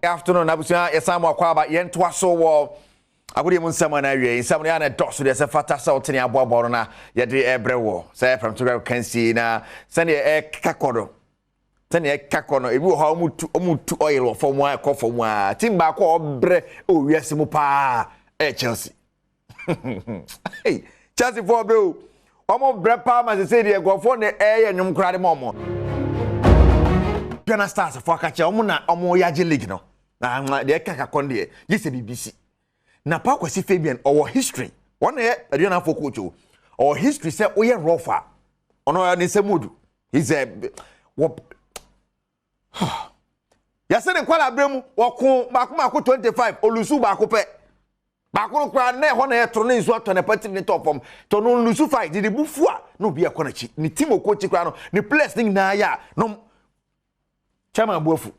afternoon abusia yesamo akwaba yento aso wo agudi mu nsama na wie nsama ya na doso de se fata sa otene aboabo na ye de ebre wo se Premtobre Kasee na se ne kakodo se ne kakono ebi wo ha omutu oil wo fom a ekofom a timba ko obre o wiase mu pa Chelsea hey Chelsea for bro omo bre pa ma se de egofo ne ye nwum krade momo Piana Stars for catch omo yaje league no na de kaka konde yese BBC na pa kwasi Fabian or history one aduana for coach or history say oye rofa ono ni semudu he's a ya se ne kwala bremu woko mako 25 olusu bako pe bako kra na ho na etro na isu ato na party ni top form to no lusu fight di bufu a no bia konachi ni team coach kra no ni players ni na ya no chama bofu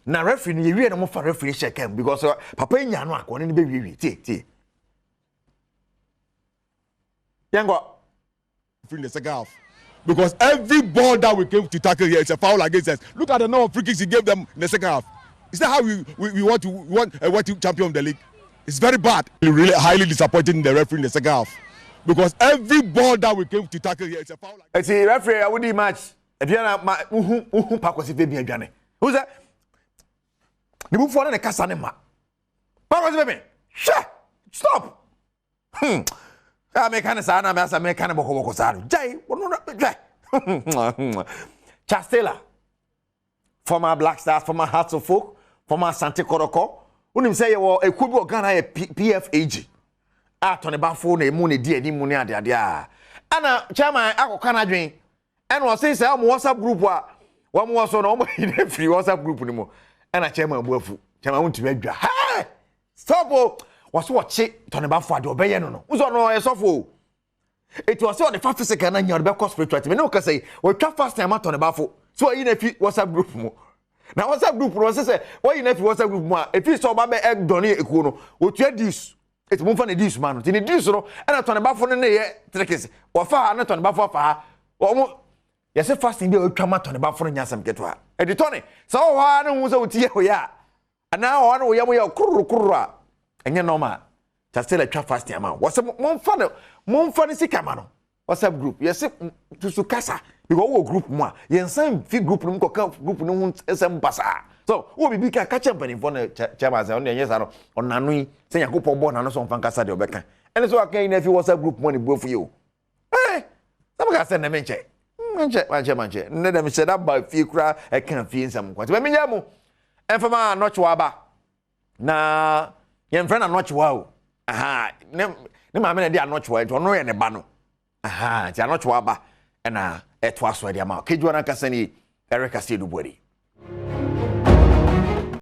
na referee ni yewie na mo fa referee check because papa nya no akone ni be wie tie yango in the second half because every ball that we came to tackle here is a foul against us. Look at the number of free kicks he gave them in the second half. Is that how we want to champion the league? It's very bad. Really highly disappointed in the referee in the second half because every ball that we came to tackle here is a foul. I see referee I would match Adriana uhu pa kwasi Fabian adwane. Who's that? The move for the Kasee ne ma. Pa kwasi Fabian. Stop. I make kind of sana me asa make kind of boko sanu. Jai, Chastela. Former Black Stars, former Hearts of Folk, former Sante Koroko. Unim say you e kubi Ghana PFAG. Tony Bafo na emu ne di edi mu ne ade ade a. Ana chairman akokana adwen. And was say am WhatsApp group wa was on almost free WhatsApp group ni mo. And chairman buafu. Chairman want to adwa. Hey! Stop! Was what Tony Bafo ade obeye no. Uzo no esofo. It was all the physical na nya be spiritual. Me no ka say we twa fast time Tony Bafo. So you na fi WhatsApp group mo. Na WhatsApp group no say why you na fi WhatsApp group mo. If you so ba be doni ekuo no, wo tua dis. It mo fa na dis man. Ti ni dis no. And Tony Bafo no na ye trekese. Wo fa na Tony Bafo fa. Wo yes, fasting be otwa Tony Bafo nyasam ketwa. Edi Tony, so ho na hu se otie ho ya. Ana ho na wo yam ya kururu a. Enye normal. Just tell a twa fasting ama. Wo se momfa ne sika ma no. WhatsApp group. Yes, to su kasa. Because wo group mo a. Yensan fi group no ko group no hu esem basa. So, wo bibi ka catchmpani for na chairman say on yenye sa no. Onanu yi se yakopɔ bɔ na no so mfa kasa de obeka. Ene so akan na fi WhatsApp group mo ne buafu yi o. Some ka say na menche. Manche. Nne dem say that ba fie kura e kan fie nsam kwati. Ba menya mu. Enfama notchwa ba. Na yen friend notchwa o. Aha, ne ma me na dia notchwa ento no ye ne ba no. Aha, ti notchwa ba. E na eto aso dia ma. Kejuana Kasee ni Kasee du body.